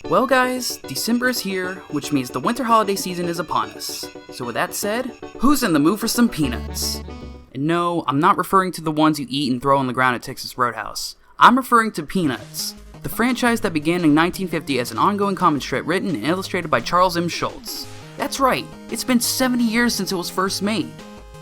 Well guys, December is here, which means the winter holiday season is upon us. So with that said, who's in the mood for some peanuts? And no, I'm not referring to the ones you eat and throw on the ground at Texas Roadhouse. I'm referring to Peanuts, the franchise that began in 1950 as an ongoing comic strip written and illustrated by Charles M. Schulz. That's right, it's been 70 years since it was first made.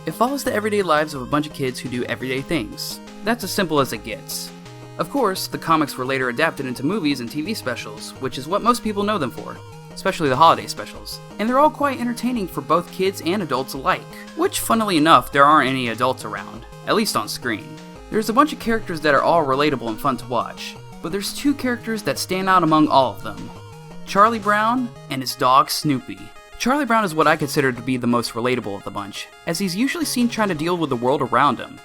It follows the everyday lives of a bunch of kids who do everyday things. That's as simple as it gets. Of course, the comics were later adapted into movies and TV specials, which is what most people know them for, especially the holiday specials. And they're all quite entertaining for both kids and adults alike, which funnily enough, there aren't any adults around, at least on screen. There's a bunch of characters that are all relatable and fun to watch, but there's two characters that stand out among all of them. Charlie Brown and his dog Snoopy. Charlie Brown is what I consider to be the most relatable of the bunch, as he's usually seen trying to deal with the world around him.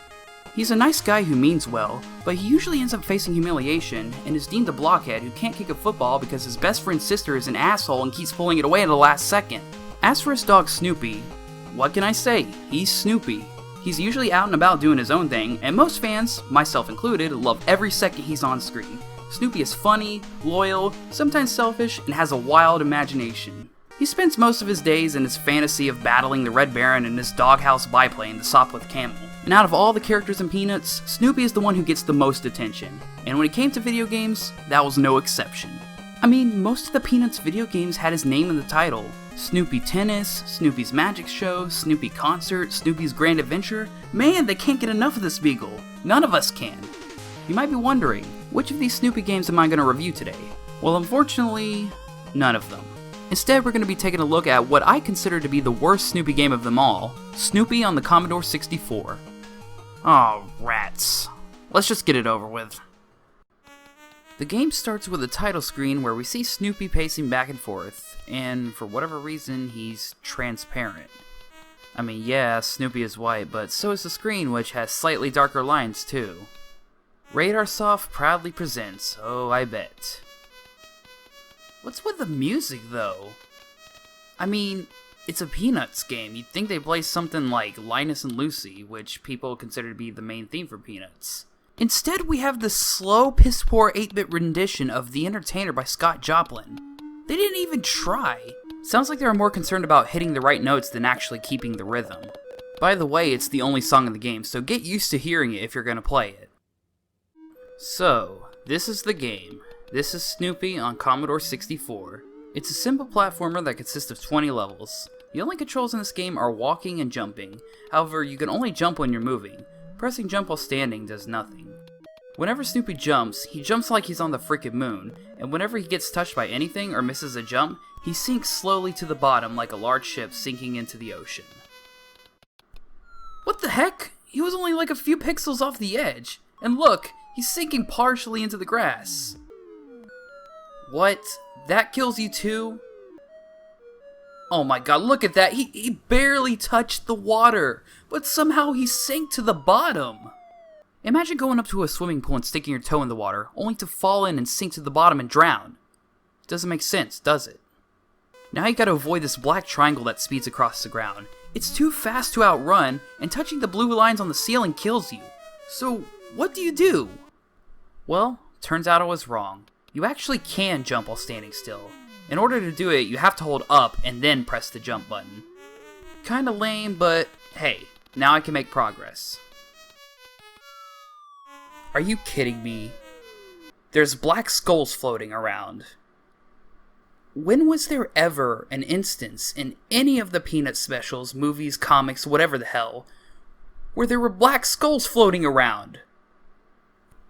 He's a nice guy who means well, but he usually ends up facing humiliation and is deemed a blockhead who can't kick a football because his best friend's sister is an asshole and keeps pulling it away at the last second. As for his dog Snoopy, what can I say? He's Snoopy. He's usually out and about doing his own thing, and most fans, myself included, love every second he's on screen. Snoopy is funny, loyal, sometimes selfish, and has a wild imagination. He spends most of his days in his fantasy of battling the Red Baron in his doghouse biplane, the Sopwith Camel. And out of all the characters in Peanuts, Snoopy is the one who gets the most attention. And when it came to video games, that was no exception. I mean, most of the Peanuts video games had his name in the title. Snoopy Tennis, Snoopy's Magic Show, Snoopy Concert, Snoopy's Grand Adventure. Man, they can't get enough of this beagle. None of us can. You might be wondering, which of these Snoopy games am I going to review today? Well, unfortunately, none of them. Instead, we're going to be taking a look at what I consider to be the worst Snoopy game of them all, Snoopy on the Commodore 64. Oh, rats. Let's just get it over with. The game starts with a title screen where we see Snoopy pacing back and forth, and for whatever reason, he's transparent. I mean, yeah, Snoopy is white, but so is the screen, which has slightly darker lines too. Radarsoft proudly presents, oh, I bet. What's with the music, though? I mean, it's a Peanuts game. You'd think they'd play something like Linus and Lucy, which people consider to be the main theme for Peanuts. Instead, we have the slow, piss-poor 8-bit rendition of The Entertainer by Scott Joplin. They didn't even try. Sounds like they were more concerned about hitting the right notes than actually keeping the rhythm. By the way, it's the only song in the game, so get used to hearing it if you're gonna play it. So, this is the game. This is Snoopy on Commodore 64. It's a simple platformer that consists of 20 levels. The only controls in this game are walking and jumping. However, you can only jump when you're moving. Pressing jump while standing does nothing. Whenever Snoopy jumps, he jumps like he's on the frickin' moon, and whenever he gets touched by anything or misses a jump, he sinks slowly to the bottom like a large ship sinking into the ocean. What the heck? He was only like a few pixels off the edge. And look, he's sinking partially into the grass. What? That kills you too? Oh my god, look at that! He barely touched the water, but somehow he sank to the bottom! Imagine going up to a swimming pool and sticking your toe in the water, only to fall in and sink to the bottom and drown. Doesn't make sense, does it? Now you gotta avoid this black triangle that speeds across the ground. It's too fast to outrun, and touching the blue lines on the ceiling kills you. So, what do you do? Well, turns out I was wrong. You actually can jump while standing still. In order to do it, you have to hold up and then press the jump button. Kinda lame, but hey, now I can make progress. Are you kidding me? There's black skulls floating around. When was there ever an instance in any of the Peanuts specials, movies, comics, whatever the hell, where there were black skulls floating around?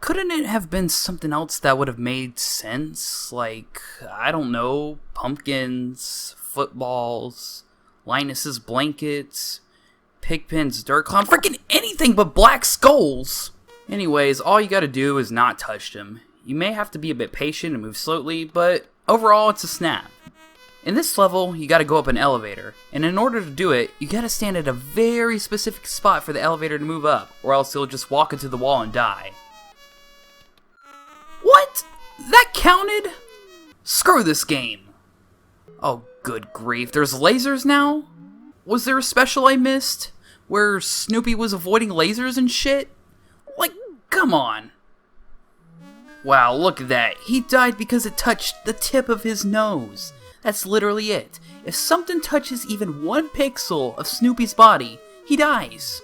Couldn't it have been something else that would have made sense? Like, I don't know, pumpkins, footballs, Linus's blankets, Pigpen's dirt clown, freaking anything but black skulls! Anyways, all you gotta do is not touch them. You may have to be a bit patient and move slowly, but overall it's a snap. In this level, you gotta go up an elevator, and in order to do it, you gotta stand at a very specific spot for the elevator to move up, or else you'll just walk into the wall and die. What? That counted? Screw this game. Oh, good grief. There's lasers now? Was there a special I missed? Where Snoopy was avoiding lasers and shit? Like, come on. Wow, look at that. He died because it touched the tip of his nose. That's literally it. If something touches even 1 pixel of Snoopy's body, he dies.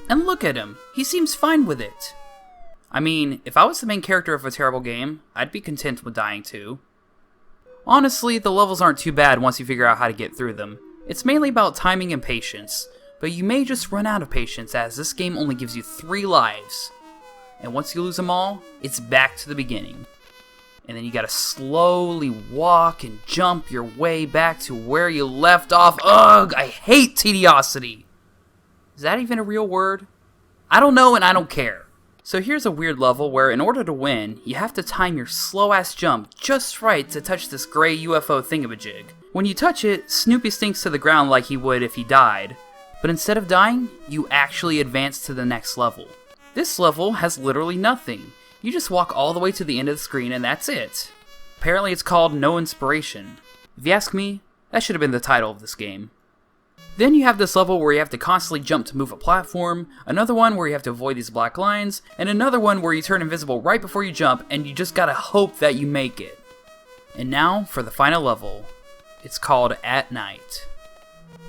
And look at him. He seems fine with it. I mean, if I was the main character of a terrible game, I'd be content with dying too. Honestly, the levels aren't too bad once you figure out how to get through them. It's mainly about timing and patience, but you may just run out of patience as this game only gives you 3 lives. And once you lose them all, it's back to the beginning. And then you gotta slowly walk and jump your way back to where you left off. Ugh, I hate tediosity! Is that even a real word? I don't know and I don't care. So here's a weird level where in order to win, you have to time your slow-ass jump just right to touch this gray UFO thingamajig. When you touch it, Snoopy stinks to the ground like he would if he died. But instead of dying, you actually advance to the next level. This level has literally nothing. You just walk all the way to the end of the screen and that's it. Apparently it's called No Inspiration. If you ask me, that should have been the title of this game. Then you have this level where you have to constantly jump to move a platform, another one where you have to avoid these black lines, and another one where you turn invisible right before you jump and you just gotta hope that you make it. And now for the final level. It's called At Night.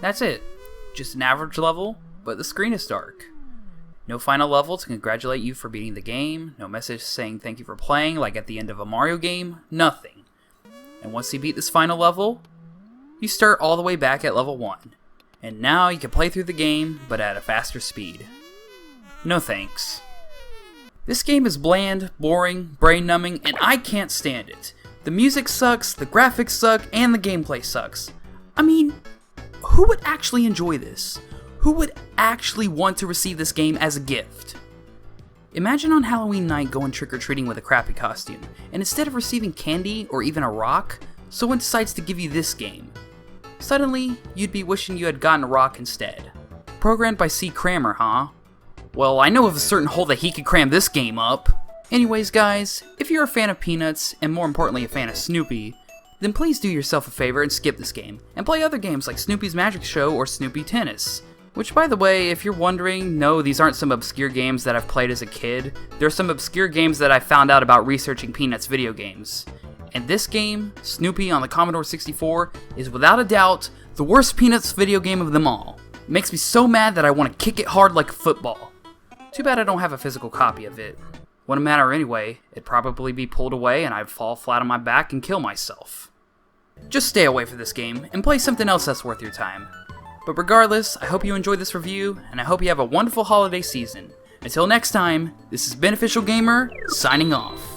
That's it. Just an average level, but the screen is dark. No final level to congratulate you for beating the game, no message saying thank you for playing like at the end of a Mario game, nothing. And once you beat this final level, you start all the way back at level 1. And now you can play through the game, but at a faster speed. No thanks. This game is bland, boring, brain-numbing, and I can't stand it. The music sucks, the graphics suck, and the gameplay sucks. I mean, who would actually enjoy this? Who would actually want to receive this game as a gift? Imagine on Halloween night going trick-or-treating with a crappy costume, and instead of receiving candy or even a rock, someone decides to give you this game. Suddenly, you'd be wishing you had gotten a rock instead. Programmed by C. Crammer, huh? Well, I know of a certain hole that he could cram this game up. Anyways guys, if you're a fan of Peanuts, and more importantly a fan of Snoopy, then please do yourself a favor and skip this game, and play other games like Snoopy's Magic Show or Snoopy Tennis. Which, by the way, if you're wondering, no, these aren't some obscure games that I've played as a kid. They're some obscure games that I found out about researching Peanuts video games. And this game, Snoopy on the Commodore 64, is without a doubt the worst Peanuts video game of them all. It makes me so mad that I want to kick it hard like a football. Too bad I don't have a physical copy of it. Wouldn't matter anyway, it'd probably be pulled away and I'd fall flat on my back and kill myself. Just stay away from this game and play something else that's worth your time. But regardless, I hope you enjoyed this review, and I hope you have a wonderful holiday season. Until next time, this is Beneficial Gamer, signing off.